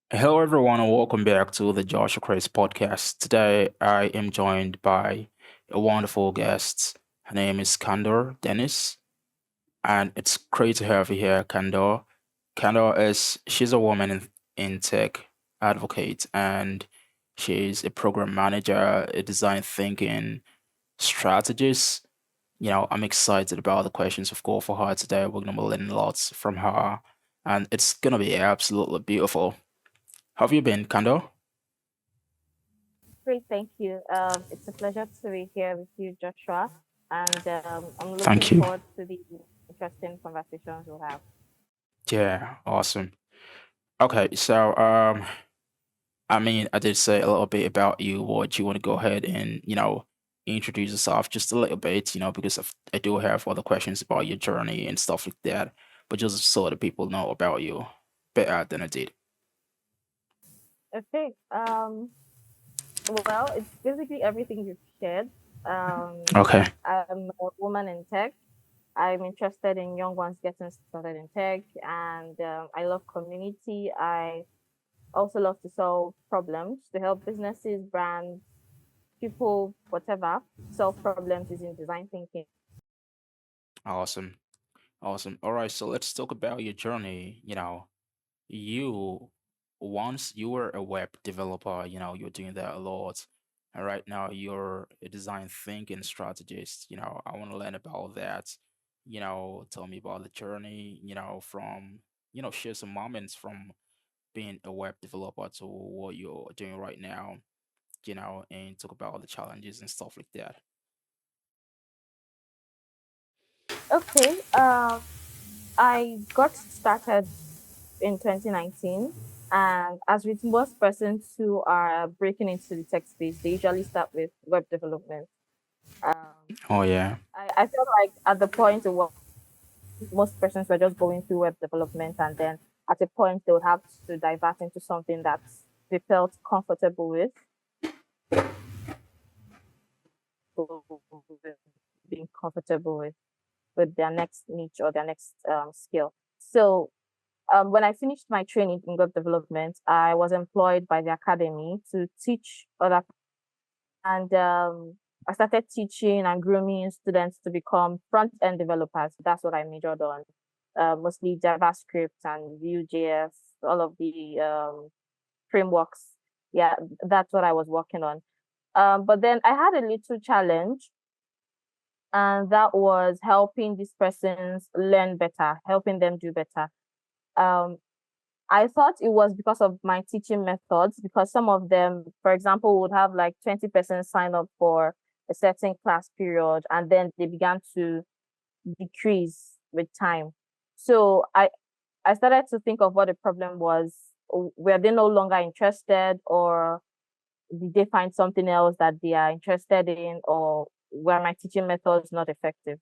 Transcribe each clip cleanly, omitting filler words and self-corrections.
Hello, everyone, and welcome back to the Joshua Chris podcast. Today, I am joined by a wonderful guest. Her name is Candor Dennis, and it's great to have you here, Candor. She's a woman in tech advocate, and she's a program manager, a design thinking strategist. I'm excited about the questions we've got for her today. We're gonna be learning lots from her, and it's gonna be absolutely beautiful. How have you been, Candor? Great, thank you. It's a pleasure to be here with you, Joshua, and I'm looking Thank you. forward to the interesting conversations we'll have. Yeah, awesome. Okay, so I did say a little bit about you. What you want to go ahead and introduce yourself just a little bit, because I do have other questions about your journey and stuff like that, but just so that people know about you better than I did. Okay. Well, it's basically everything you've shared. Okay, I'm a woman in tech. I'm interested in young ones getting started in tech, and I love community. I also love to solve problems to help businesses, brands, people, whatever, solve problems using design thinking. awesome, awesome. All right, so let's talk about your journey. You once you were a web developer, you're doing that a lot. And right now you're a design thinking strategist. I want to learn about that. Tell me about the journey, from, share some moments from being a web developer to what you're doing right now, and talk about the challenges and stuff like that. Okay. I got started in 2019. And as with most persons who are breaking into the tech space, they usually start with web development. Um, Oh yeah. I feel like at the point it was most persons were just going through web development, and then at a point they would have to divert into something that they felt comfortable with, being comfortable with their next niche or their next skill. So when I finished my training in web development, I was employed by the academy to teach other, and I started teaching and grooming students to become front end developers. That's what I majored on, mostly JavaScript and Vue.js, all of the frameworks. Yeah, that's what I was working on. But then I had a little challenge, and that was helping these persons learn better, helping them do better. Um, I thought it was because of my teaching methods, because some of them, for example, would have like 20% sign up for a certain class period, and then they began to decrease with time. So I started to think of what the problem was. Were they no longer interested, or did they find something else that they are interested in, or were my teaching methods not effective?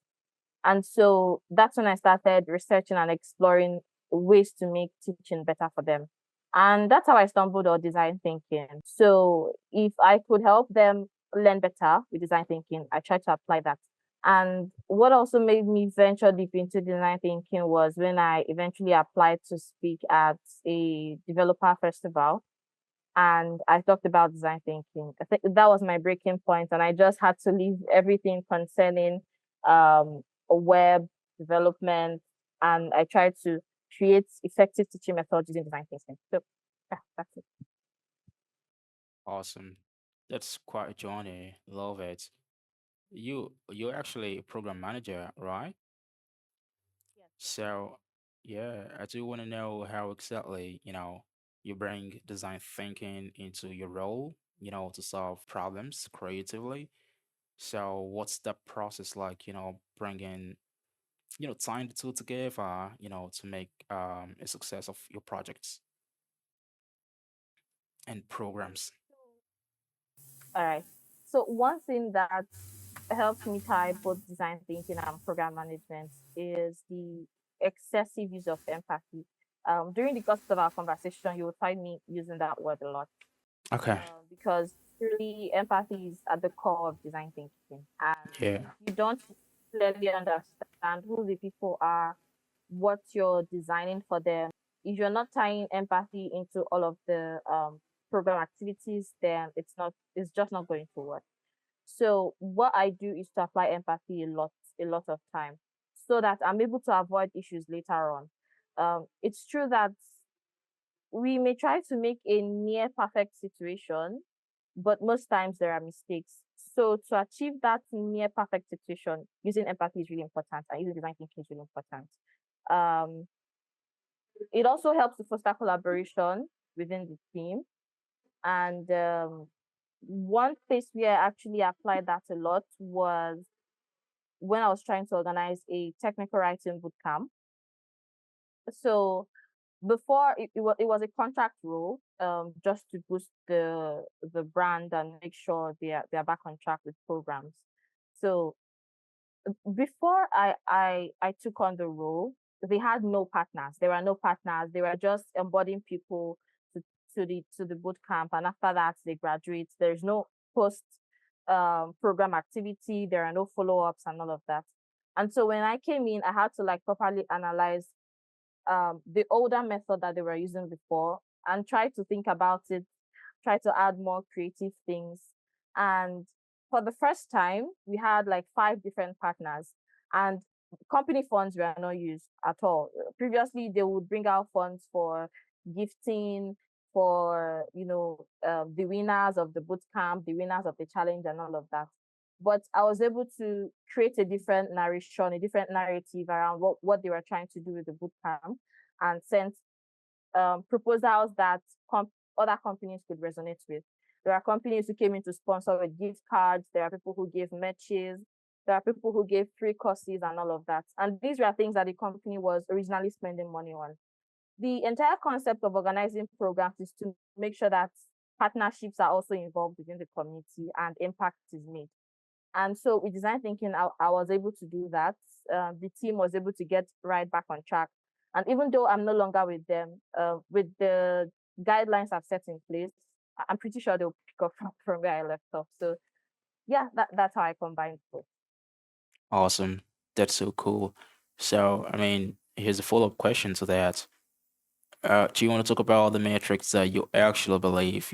And so that's when I started researching and exploring ways to make teaching better for them. And that's how I stumbled on design thinking. So if I could help them learn better with design thinking, I tried to apply that. And what also made me venture deep into design thinking was when I eventually applied to speak at a developer festival, and I talked about design thinking. I think that was my breaking point, and I just had to leave everything concerning web development, and I tried to create effective teaching methods using design thinking. So yeah, that's it. Awesome. That's quite a journey. Love it. You're actually a program manager, right? Yes. So, yeah, I do want to know how exactly, you bring design thinking into your role, to solve problems creatively. So, what's that process like, bringing, tying the two together, to make a success of your projects and Okay. programs? All right. So one thing that helps me tie both design thinking and program management is the excessive use of empathy. During the course of our conversation, you will find me using that word a lot, Okay. because truly empathy is at the core of design thinking. And if Yeah. you don't clearly understand who the people are, what you're designing for them, if you're not tying empathy into all of the program activities, then it's just not going to work. So what I do is to apply empathy a lot of time, so that I'm able to avoid issues later on. It's true that we may try to make a near perfect situation, but most times there are mistakes. So to achieve that near perfect situation, using empathy is really important, and using design thinking is really important. Um, it also helps to foster collaboration within the team. And one place where I actually applied that a lot was when I was trying to organize a technical writing bootcamp. So before it was a contract role, just to boost the brand and make sure they're back on track with programs. So before I took on the role, they had no partners. There were no partners. They were just embodying people to to the boot camp, and after that they graduate. There's no post program activity. There are no follow ups and all of that. And so when I came in, I had to like properly analyze the older method that they were using before and try to think about it, try to add more creative things. And for the first time, we had like five different partners, and company funds were not used at all. Previously, they would bring out funds for gifting, for the winners of the boot camp, the winners of the challenge, and all of that. But I was able to create a different narration, a different narrative around what they were trying to do with the boot camp, and sent proposals that other companies could resonate with. There are companies who came in to sponsor with gift cards. There are people who gave matches. There are people who gave free courses and all of that. And these were things that the company was originally spending money on. The entire concept of organizing programs is to make sure that partnerships are also involved within the community and impact is made. And so with design thinking, I was able to do that. The team was able to get right back on track. And even though I'm no longer with them, with the guidelines I've set in place, I'm pretty sure they'll pick up from where I left off. So yeah, that's how I combined both. Awesome. That's so cool. So, I mean, here's a follow-up question to that. Do you want to talk about the metrics that you actually believe,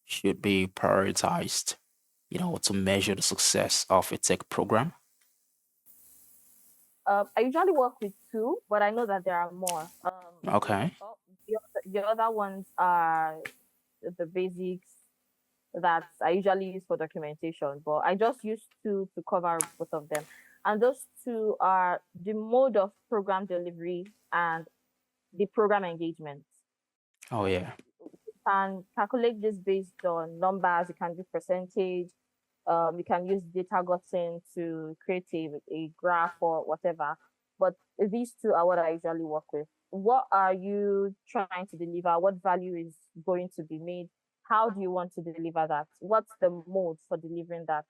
should be prioritized, to measure the success of a tech program? I usually work with two, but I know that there are more. Okay. The other ones are the basics that I usually use for documentation, but I just use two to cover both of them. And those two are the mode of program delivery and the program engagement. Oh, yeah. You can calculate this based on numbers, you can do percentage, you can use data gotten to create a graph or whatever. But these two are what I usually work with. What are you trying to deliver? What value is going to be made? How do you want to deliver that? What's the mode for delivering that?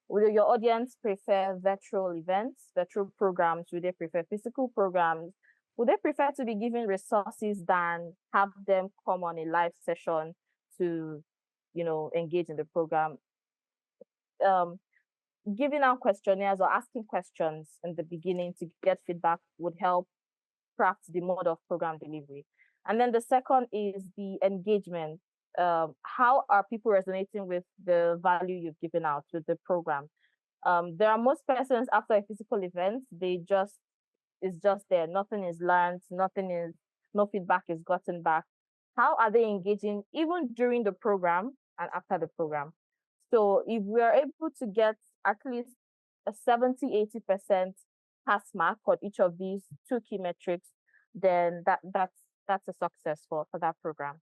Will your audience prefer virtual events, virtual programs? Will they prefer physical programs? Would they prefer to be given resources than have them come on a live session to, engage in the program? Um, Giving out questionnaires or asking questions in the beginning to get feedback would help craft the mode of program delivery. And then the second is the engagement. How are people resonating with the value you've given out with the program? There are most persons after a physical event, they just is just there. Nothing is learned, no feedback is gotten back. How are they engaging even during the program and after the program? So if we are able to get at least a 70-80% pass mark on each of these two key metrics, then that's a success for that program.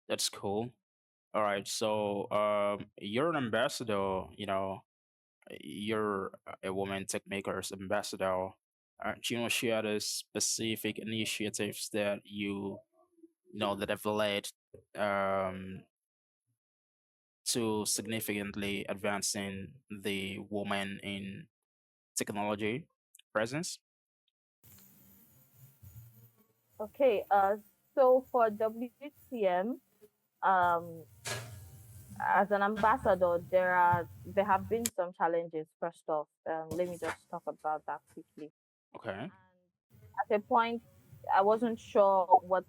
That's cool. All right. So, you're an ambassador, you're a woman tech makers ambassador. Do you want to share the specific initiatives that that have led um, to significantly advancing the woman in technology presence? Okay, so for WTM, um, as an ambassador, there have been some challenges. First off, let me just talk about that quickly. Okay. at a point I wasn't sure what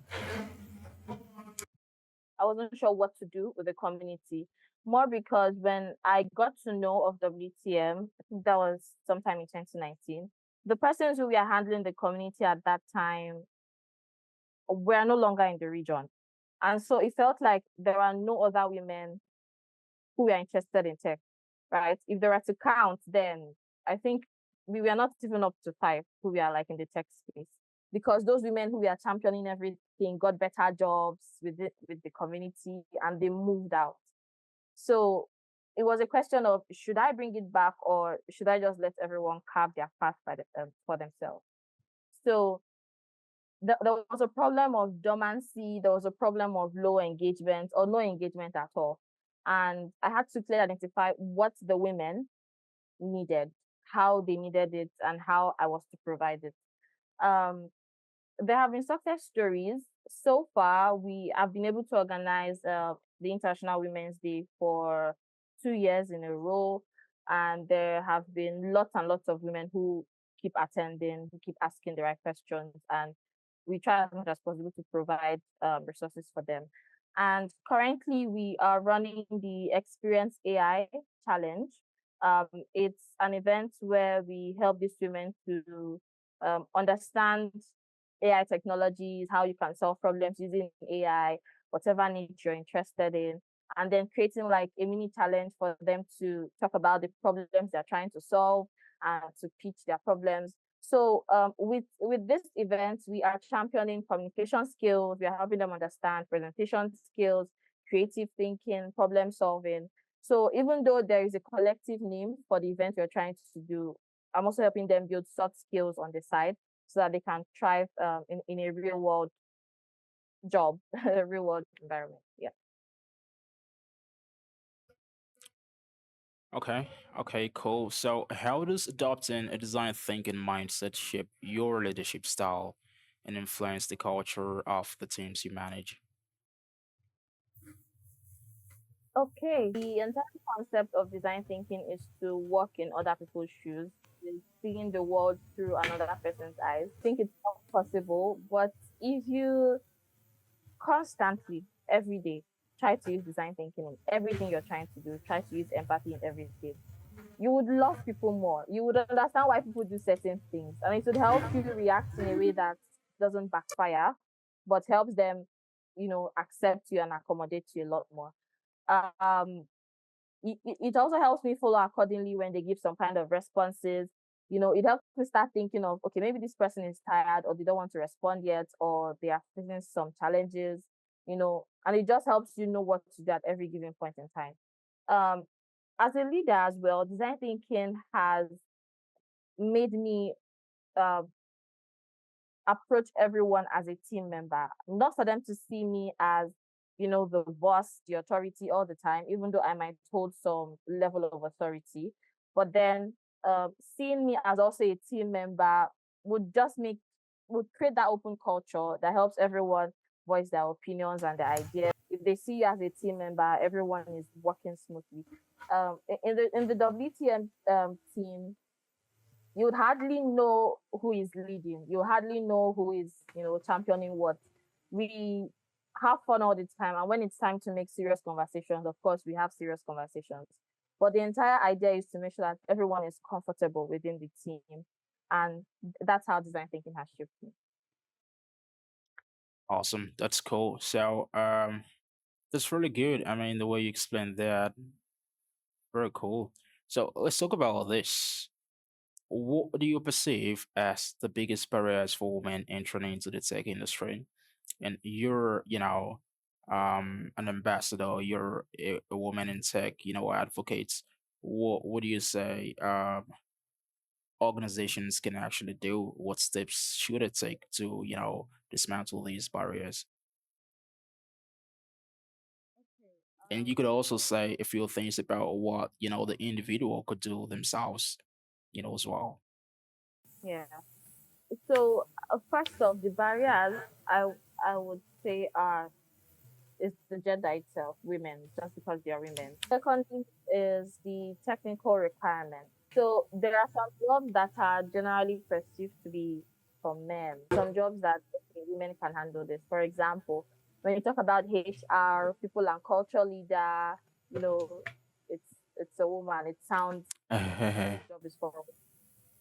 I wasn't sure what to do with the community. More because when I got to know of WTM, I think that was sometime in 2019, the persons who were handling the community at that time were no longer in the region. And so it felt like there are no other women who were interested in tech, right? If there were to count, then I think we were not even up to five who were like in the tech space, because those women who were championing everything got better jobs with the community and they moved out. So it was a question of, should I bring it back or should I just let everyone carve their path for themselves? So there was a problem of dormancy, there was a problem of low engagement or no engagement at all. And I had to clearly identify what the women needed, how they needed it, and how I was to provide it. Um, there have been success stories. So far, we have been able to organize the International Women's Day for 2 years in a row. And there have been lots and lots of women who keep attending, who keep asking the right questions. And we try as much as possible to provide resources for them. And currently, we are running the Experience AI Challenge. It's an event where we help these women to understand AI technologies, how you can solve problems using AI, whatever niche you're interested in, and then creating like a mini challenge for them to talk about the problems they're trying to solve and to pitch their problems. So with this event, we are championing communication skills. We are helping them understand presentation skills, creative thinking, problem solving. So even though there is a collective name for the event we're trying to do, I'm also helping them build soft skills on the side so that they can thrive in a real world job, a real world environment. Yeah. Okay, okay, cool. So, how does adopting a design thinking mindset shape your leadership style and influence the culture of the teams you manage? Okay. The entire concept of design thinking is to walk in other people's shoes, is seeing the world through another person's eyes. I think it's not possible, but if you constantly, every day, try to use design thinking in everything you're trying to do, try to use empathy in everything, you would love people more. You would understand why people do certain things, and it would help you react in a way that doesn't backfire, but helps them, accept you and accommodate you a lot more. Um, it also helps me follow accordingly when they give some kind of responses. It helps me start thinking of, okay, maybe this person is tired or they don't want to respond yet, or they are facing some challenges, and it just helps you know what to do at every given point in time. Um, as a leader as well, design thinking has made me uh, approach everyone as a team member, not for them to see me as, the boss, the authority all the time, even though I might hold some level of authority. But then seeing me as also a team member would just would create that open culture that helps everyone voice their opinions and their ideas. If they see you as a team member, everyone is working smoothly. In the WTM team, you would hardly know who is leading. You hardly know who is, championing what. We have fun all the time. And when it's time to make serious conversations, of course, we have serious conversations. But the entire idea is to make sure that everyone is comfortable within the team. And that's how design thinking has shaped me. Awesome, that's cool. So, that's really good. I mean, the way you explained that, very cool. So, let's talk about this. What do you perceive as the biggest barriers for women entering into the tech industry? And you're, an ambassador, you're a woman in tech, advocates. What do you say organizations can actually do? What steps should it take to, dismantle these barriers? Okay. And you could also say a few things about what, the individual could do themselves, as well. Yeah. So first off, the barriers I would say are is the gender itself, women, just because they are women. Second thing is the technical requirements. So there are some jobs that are generally perceived to be from men. Some jobs that okay, women can handle this. For example, when you talk about HR, people and culture leader, you know, it's a woman. It sounds this job is for.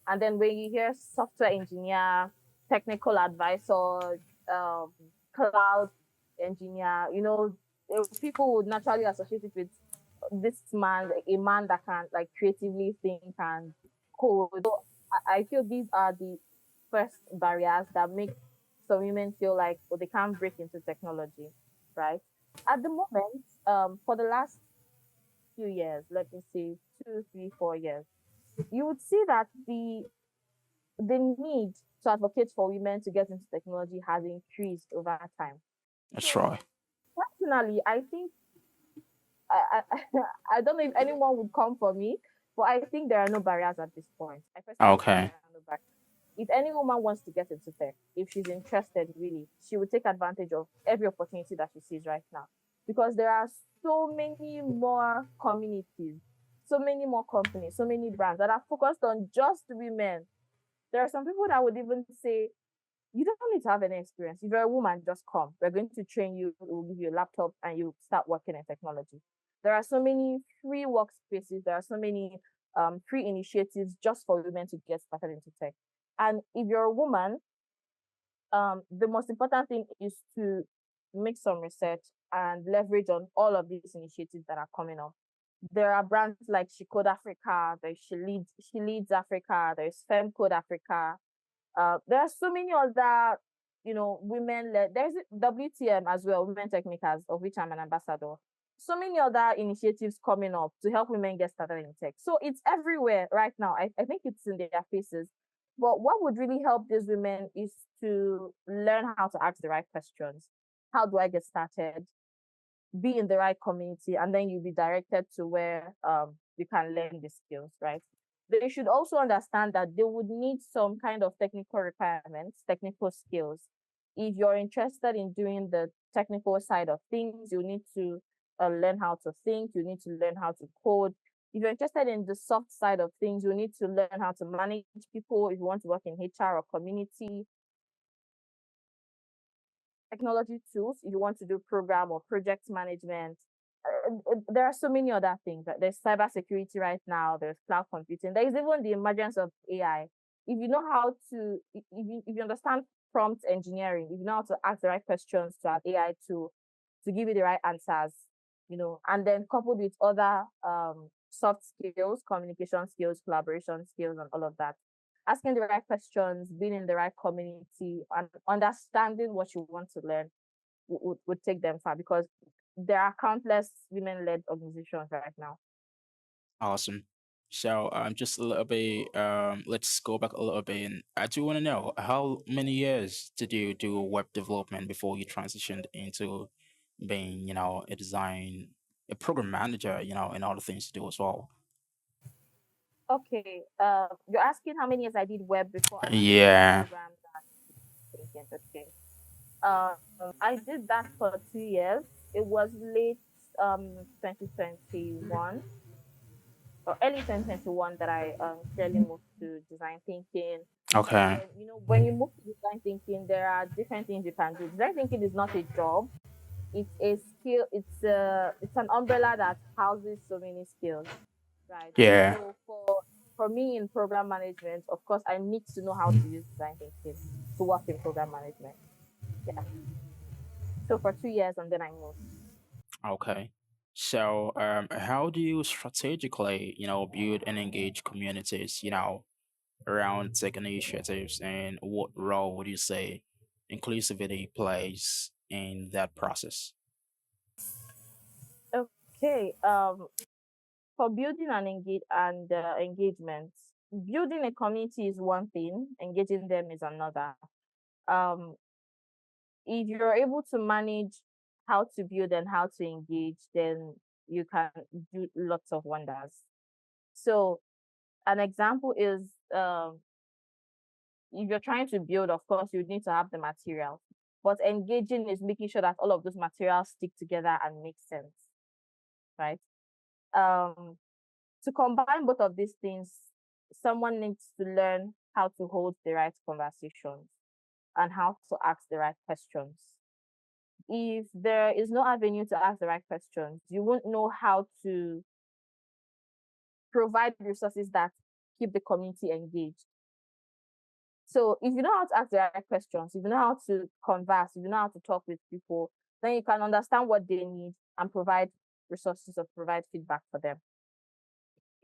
And then when you hear software engineer, technical advisor, um, cloud engineer, people would naturally associate it with this man, a man that can like creatively think and code. So I feel these are the first barriers that make some women feel like they can't break into technology, right? At the moment, for the last few years, let me say 2, 3, 4 years, you would see that the need to advocate for women to get into technology has increased over time. That's So right. personally, I think I don't know if anyone would come for me, but I think there are no barriers at this point. I personally think Okay. there are no barriers. If any woman wants to get into tech, if she's interested, really, she will take advantage of every opportunity that she sees right now, because there are so many more communities, so many more companies, so many brands that are focused on just women. There are some people that would even say, you don't need to have any experience. If you're a woman, just come. We're going to train you. We'll give you a laptop and you start working in technology. There are so many free workspaces. There are so many free initiatives just for women to get started into tech. And if you're a woman, the most important thing is to make some research and leverage on all of these initiatives that are coming up. There are brands like She Code Africa, She Leads Africa, there's Fem Code Africa, there are so many other, women led. There's WTM as well, Women Techmakers, of which I'm an ambassador. So many other initiatives coming up to help women get started in tech. So it's everywhere right now. I think it's in their faces. But what would really help these women is to learn how to ask the right questions. How do I get started? Be in the right community, and then you'll be directed to where you can learn the skills, right? They should also understand that they would need some kind of technical requirements, technical skills. If you're interested in doing the technical side of things, you need to learn how to think, you need to learn how to code. If you're interested in the soft side of things, you need to learn how to manage people. If you want to work in HR or community, technology tools, if you want to do program or project management. There are so many other things. Right? There's cybersecurity right now. There's cloud computing. There is even the emergence of AI. If you know how to, if you understand prompt engineering, if you know how to ask the right questions to an AI to give you the right answers, and then coupled with other soft skills, communication skills, collaboration skills, and all of that, asking the right questions, being in the right community, and understanding what you want to learn would take them far, because there are countless women-led organizations right now. Awesome. So just a little bit, let's go back a little bit, and I do want to know how many years did you do web development before you transitioned into being, a program manager, and all the things to do as well. Okay, you're asking how many years I did web before I moved into Yeah. programs and thinking. Okay, um, I did that for 2 years. It was late 2021 or early 2021 that I clearly moved to design thinking. And Okay. then, when you move to design thinking, there are different things you can do. Design thinking is not a job. It's a skill. It's an umbrella that houses so many skills, right? Yeah. So for me in program management, of course, I need to know how to use design thinking to work in program management. Yeah. So for 2 years, and then I moved. Okay. So, how do you strategically, build and engage communities, around tech initiatives, and what role would you say inclusivity plays in that process? Okay. For building an engagement, building a community is one thing. Engaging them is another. Um, if you're able to manage how to build and how to engage, then you can do lots of wonders. So an example is if you're trying to build, of course, you need to have the materials. But engaging is making sure that all of those materials stick together and make sense, right? Um, to combine both of these things, someone needs to learn how to hold the right conversations and how to ask the right questions. If there is no avenue to ask the right questions, you won't know how to provide resources that keep the community engaged. So if you know how to ask the right questions, if you know how to converse, if you know how to talk with people, then you can understand what they need and provide resources or provide feedback for them.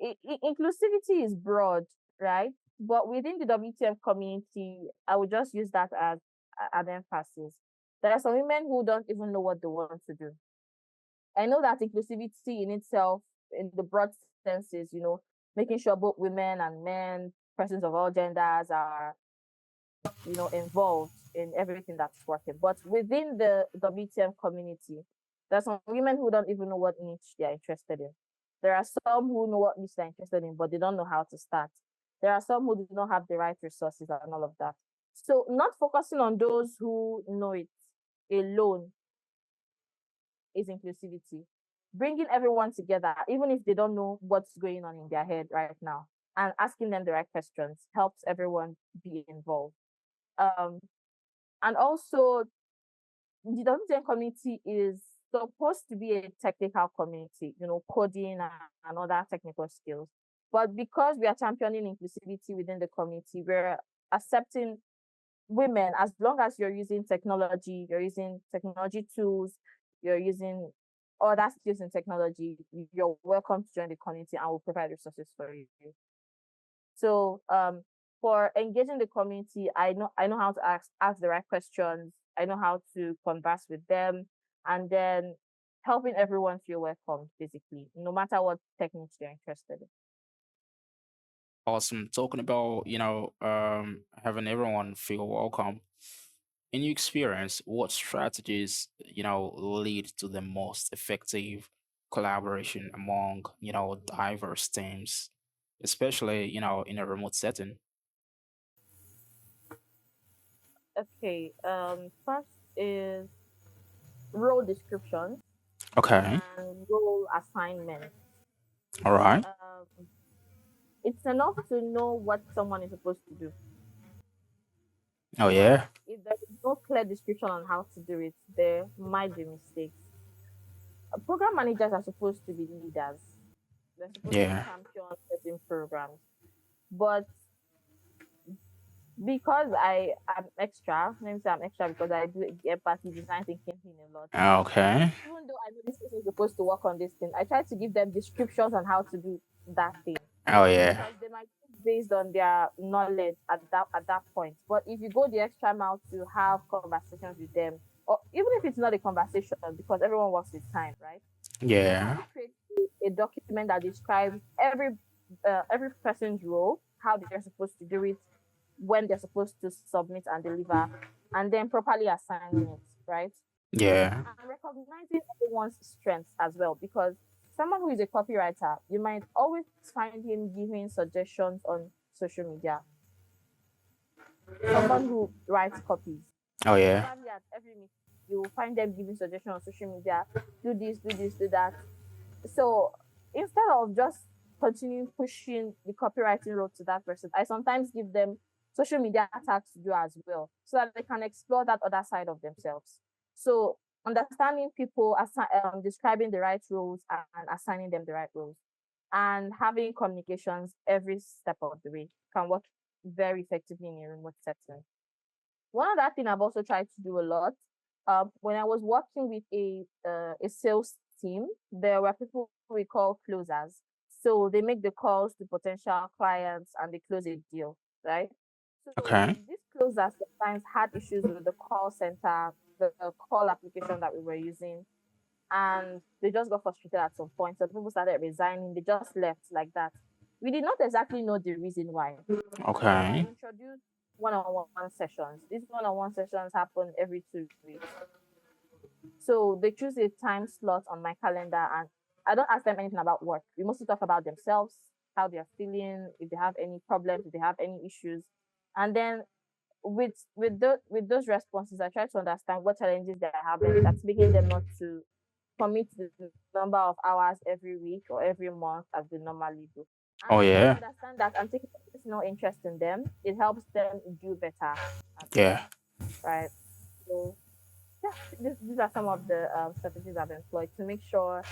Inclusivity is broad, right? But within the WTF community, I would just use that as an emphasis. There are some women who don't even know what they want to do. I know that inclusivity in itself, in the broad senses, making sure both women and men, persons of all genders are, involved in everything that's working. But within the WTM community, there's some women who don't even know what niche they're interested in. There are some who know what niche they're interested in, but they don't know how to start. There are some who do not have the right resources and all of that. So not focusing on those who know it alone is inclusivity. Bringing everyone together, even if they don't know what's going on in their head right now, and asking them the right questions helps everyone be involved. Um, and also, the WTN community is supposed to be a technical community, coding and other technical skills. But because we are championing inclusivity within the community, we're accepting women as long as you're using technology, you're using technology tools, you're using other skills in technology, you're welcome to join the community and we'll provide resources for you. So for engaging the community, I know how to ask the right questions. I know how to converse with them, and then helping everyone feel welcome, basically, no matter what techniques they're interested in. Awesome. Talking about, having everyone feel welcome. In your experience, what strategies, lead to the most effective collaboration among, diverse teams, especially, in a remote setting? Okay. First is role descriptions Okay. and role assignments. All right. Um, it's enough to know what someone is supposed to do, Oh, but yeah. if there is no clear description on how to do it, there might be mistakes. Program managers are supposed to be leaders. They're supposed to Yeah. champion certain programs. But because am extra, let me say I'm extra because I do empathy, design thinking thing a lot. Okay. Even though I know this person is supposed to work on this thing, I try to give them descriptions on how to do that thing Oh, yeah. because they might think based on their knowledge at that point. But if you go the extra mile to have conversations with them, or even if it's not a conversation, because everyone works with time, right? Yeah. Probably create a document that describes every person's role, how they're supposed to do it, when they're supposed to submit and deliver, and then properly assigning it, right? Yeah. And recognizing everyone's strengths as well, because someone who is a copywriter, you might always find him giving suggestions on social media. Someone who writes copies, Oh, yeah. probably at every meeting, you will find them giving suggestions on social media. Do this, do this, do that. So instead of just continuing pushing the copywriting road to that person, I sometimes give them social media tasks to do as well, so that they can explore that other side of themselves. So understanding people, describing the right roles and assigning them the right roles, and having communications every step of the way can work very effectively in a remote setting. One other thing I've also tried to do a lot, when I was working with a sales team, there were people we call closers. So they make the calls to potential clients and they close a deal, right? So Okay. these closers sometimes had issues with the call center, the call application that we were using, and they just got frustrated at some point. So people started resigning. They just left like that. We did not exactly know the reason why. And then I Okay. introduced one-on-one sessions. These one-on-one sessions happen every 2 weeks. So they choose a time slot on my calendar, and I don't ask them anything about work. We mostly talk about themselves, how they're feeling, if they have any problems, if they have any issues. And then with those responses, I try to understand what challenges they're having that's making them not to commit the number of hours every week or every month as they normally do. Oh And when they yeah. understand that and take a personal interest in them, it helps them do better as well, Yeah. right? So yeah, these are some of the strategies I've employed to make sure,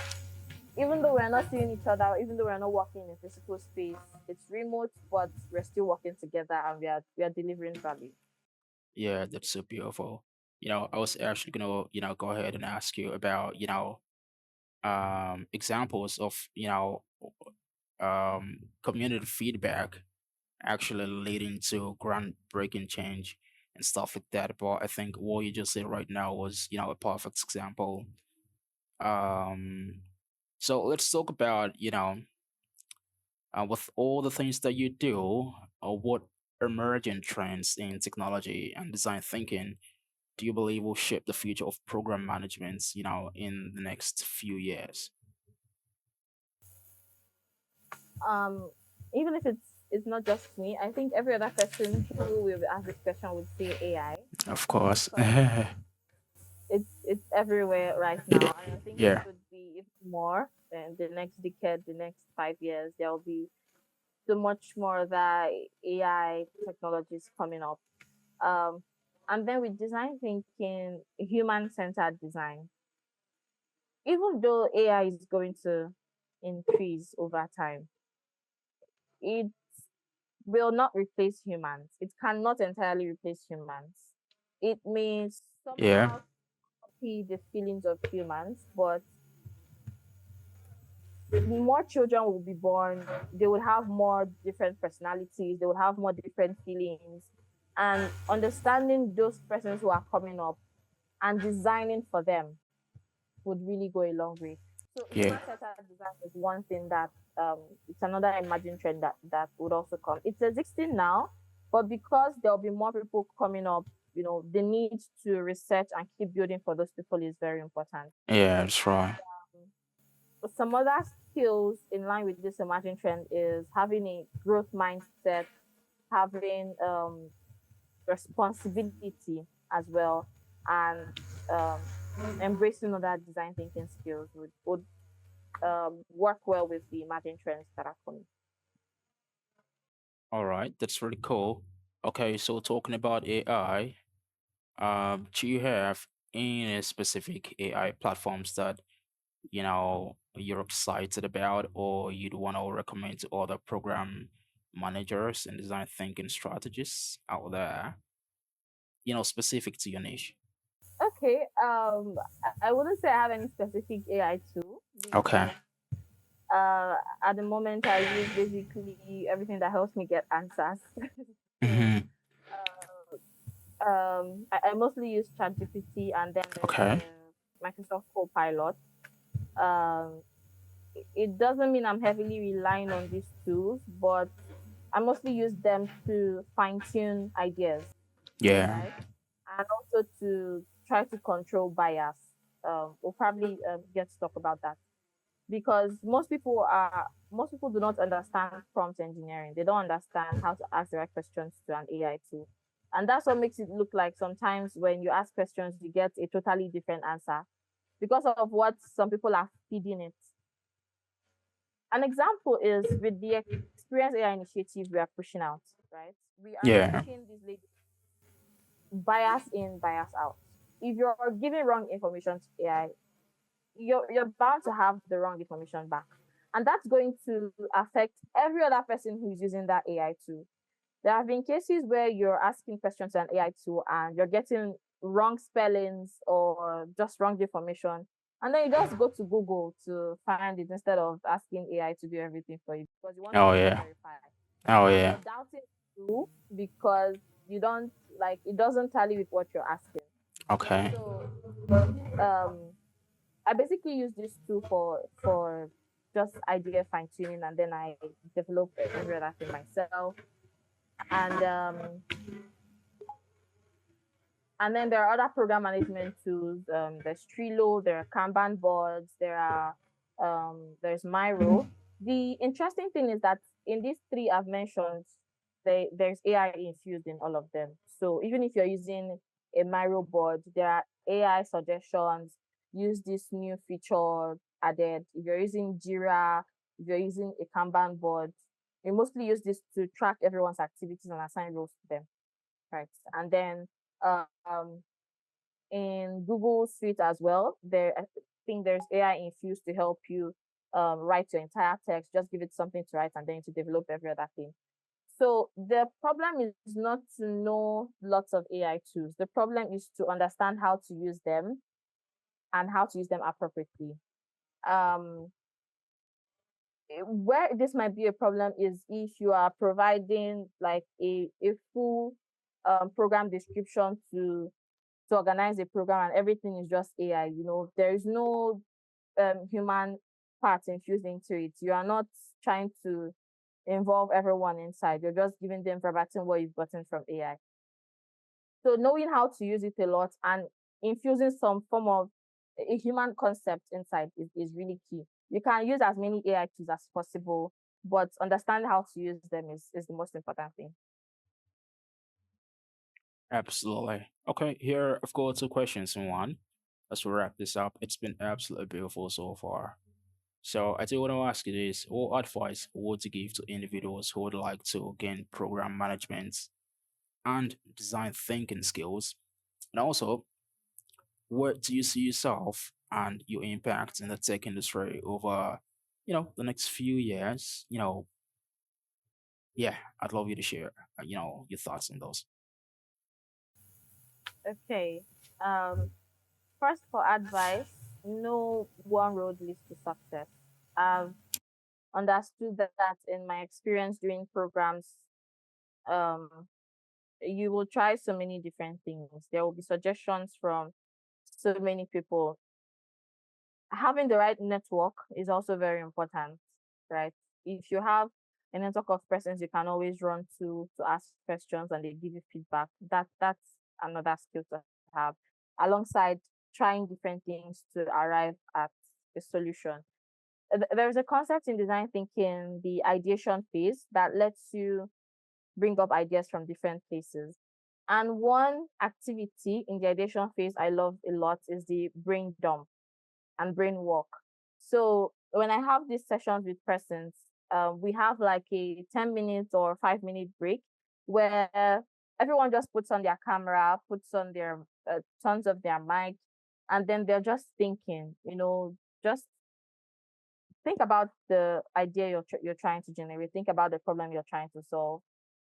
even though we're not seeing each other, even though we're not working in a physical space, it's remote, but we're still working together and we are delivering value. Yeah, that's so beautiful. I was actually gonna, go ahead and ask you about, examples of, community feedback actually leading to groundbreaking change and stuff like that. But I think what you just said right now was, a perfect example. Um, so let's talk about, with all the things that you do, what emerging trends in technology and design thinking do you believe will shape the future of program management, in the next few years? Um, Even if it's not just me, I think every other person who will ask this question would say AI, Of course. because it's everywhere right now, and I think it Yeah. could be even more in the next decade, the next 5 years. There will be so much more that AI technologies coming up. Um, and then with design thinking, human centered design, even though AI is going to increase over time, it will not replace humans. It cannot entirely replace humans. It may Yeah. somehow copy the feelings of humans, but more children will be born. They will have more different personalities. They will have more different feelings. And understanding those persons who are coming up and designing for them would really go a long way. So Yeah. human-centered design is one thing that it's another emerging trend that would also come. It's existing now, but because there'll be more people coming up, the need to research and keep building for those people is very important. Yeah, that's right. And some other skills in line with this emerging trend is having a growth mindset, having responsibility as well, and um, embracing other design thinking skills would work well with the emerging trends that are coming. All right, that's really cool. Okay, so talking about AI, do you have any specific AI platforms that you're excited about, or you'd want to recommend to other program managers and design thinking strategists out there, specific to your niche? Okay, I wouldn't say I have any specific AI tool Okay. because uh, at the moment I use basically everything that helps me get answers. So Hmm. I mostly use ChatGPT, and then there's Okay. Microsoft Copilot. Um, it doesn't mean I'm heavily relying on these tools, but I mostly use them to fine tune ideas, Yeah. right? And also to try to control bias. We'll probably get to talk about that because most people do not understand prompt engineering. They don't understand how to ask the right questions to an AI tool. And that's what makes it look like sometimes when you ask questions, you get a totally different answer because of what some people are feeding it. An example is with the Experience AI initiative we are pushing out, right? We are Yeah. pushing this lady bias in, bias out. If you're giving wrong information to AI, you're bound to have the wrong information back. And that's going to affect every other person who's using that AI tool. There have been cases where you're asking questions to an AI tool and you're getting wrong spellings or just wrong information. And then you just go to Google to find it instead of asking AI to do everything for you because you want to Oh double yeah. verify. Oh And yeah. you're doubting too because you don't like it doesn't tally with what you're asking. Okay. So um I basically use this tool for just idea fine tuning, and then I develop every other thing myself. And and then there are other program management tools. There's Trello, there are Kanban boards, there's Miro. The interesting thing is that in these three I've mentioned, there's AI infused in all of them. So even if you're using a Miro board, there are AI suggestions. Use this new feature added. If you're using Jira, if you're using a Kanban board, We mostly use this to track everyone's activities and assign roles to them, right? And then um, in Google Suite as well, I think there's AI infused to help you write your entire text. Just give it something to write and then to develop every other thing. So the problem is not to know lots of AI tools. The problem is to understand how to use them and how to use them appropriately. Um, where this might be a problem is if you are providing like a full program description to organize a program and everything is just AI. There is no human part infused into it. You are not trying to involve everyone inside. You're just giving them verbatim what you've gotten from AI. So knowing how to use it a lot and infusing some form of a human concept inside is really key. You can use as many AI tools as possible, but understanding how to use them is the most important thing. Absolutely. Okay, here I've got two questions in one. Let's wrap this up. It's been absolutely beautiful so far. So I do want to ask you this: what advice would you give to individuals who would like to gain program management and design thinking skills? And also, where do you see yourself and your impact in the tech industry over, the next few years? Yeah, I'd love you to share, your thoughts on those. Okay. Um, First for advice, no one road leads to success. I've understood that in my experience doing programs. Um, you will try so many different things. There will be suggestions from so many people. Having the right network is also very important, right? If you have a network of persons you can always run to ask questions and they give you feedback, that's another skill to have, alongside trying different things to arrive at a solution. There's a concept in design thinking, the ideation phase, that lets you bring up ideas from different places. And one activity in the ideation phase I love a lot is the brain dump and brain walk. So when I have these sessions with persons, we have like a 10 minutes or 5 minute break where everyone just puts on their camera, puts on their turns of their mic, and then they're just thinking, just think about the idea you're trying to generate, think about the problem you're trying to solve,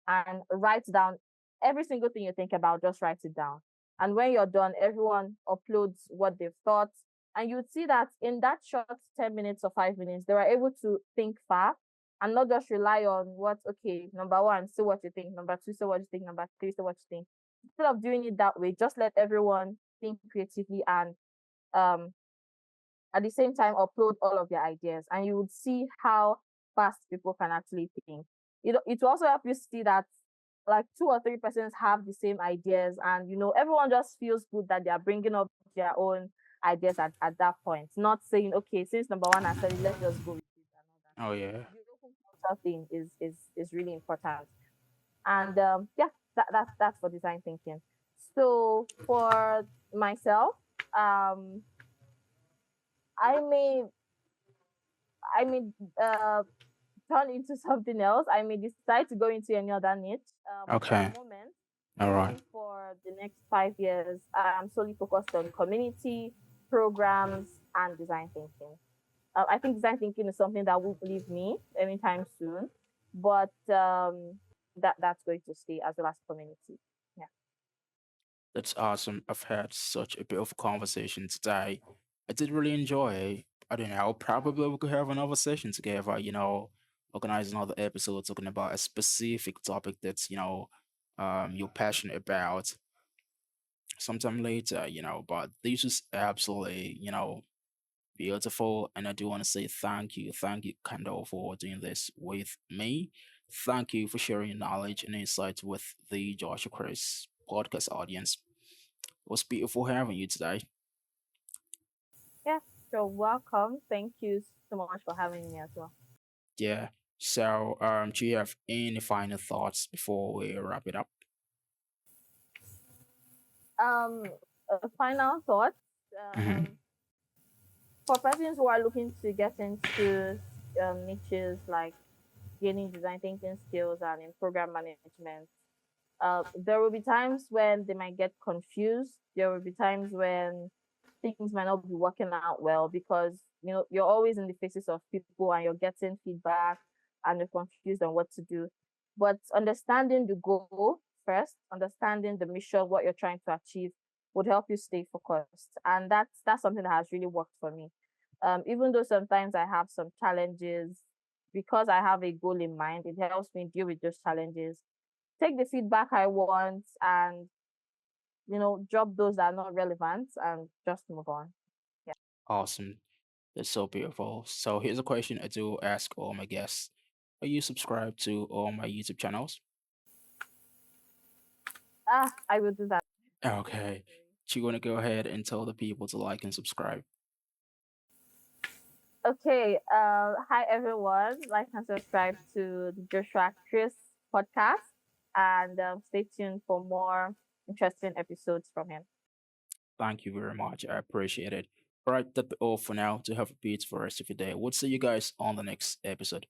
and write down every single thing you think about. Just write it down, and when you're done, everyone uploads what they've thought, and you'd see that in that short 10 minutes or 5 minutes they were able to think fast and not just rely on what, okay, number one, say what you think, number two, say what you think, number three, say what you think. Instead of doing it that way, just let everyone think creatively and um at the same time upload all of their ideas, and you would see how fast people can actually think. It will also help you see that like two or three persons have the same ideas, and everyone just feels good that they are bringing up their own ideas at that point, not saying, okay, since number one has said it, let's just go with it and all that. Oh yeah. The open culture thing is really important. And yeah, that's for design thinking. So for myself, um i may I may turn into something else. I may decide to go into any other niche. But for the Okay. moment, All I right. think for the next 5 years, I'm solely focused on community programs and design thinking. I think design thinking is something that won't leave me anytime soon, but that's going to stay, as well as community. Yeah. That's awesome. I've had such a beautiful conversation today. I did really enjoy. I don't know. Probably we could have another session together. Organize another episode talking about a specific topic that's you're passionate about sometime later. But this is absolutely beautiful, and I do want to say thank you, Kendall, for doing this with me. Thank you for sharing your knowledge and insights with the Joshua Chris podcast audience. It was beautiful having you today. Yeah. So welcome. Thank you so much for having me as well. Yeah. So, do you have any final thoughts before we wrap it up? Um, Final thoughts. Mm-hmm. For persons who are looking to get into niches like gaining design thinking skills and in program management. There will be times when they might get confused. There will be times when things might not be working out well because you're always in the faces of people and you're getting feedback and you're confused on what to do. But understanding the goal first, understanding the mission, what you're trying to achieve, would help you stay focused. And that's something that has really worked for me. Even though sometimes I have some challenges, because I have a goal in mind, it helps me deal with those challenges, take the feedback I want, and drop those that are not relevant and just move on. Yeah. Awesome. That's so beautiful. So here's a question I do ask all my guests. Are you subscribed to all my YouTube channels? I will do that. Okay. Do you want to go ahead and tell the people to like and subscribe? Okay. Hi everyone. Like and subscribe to the Joshua Chris podcast, and stay tuned for more interesting episodes from him. Thank you very much. I appreciate it. All right, that's all for now. To have a beat for the rest of your day. We'll see you guys on the next episode.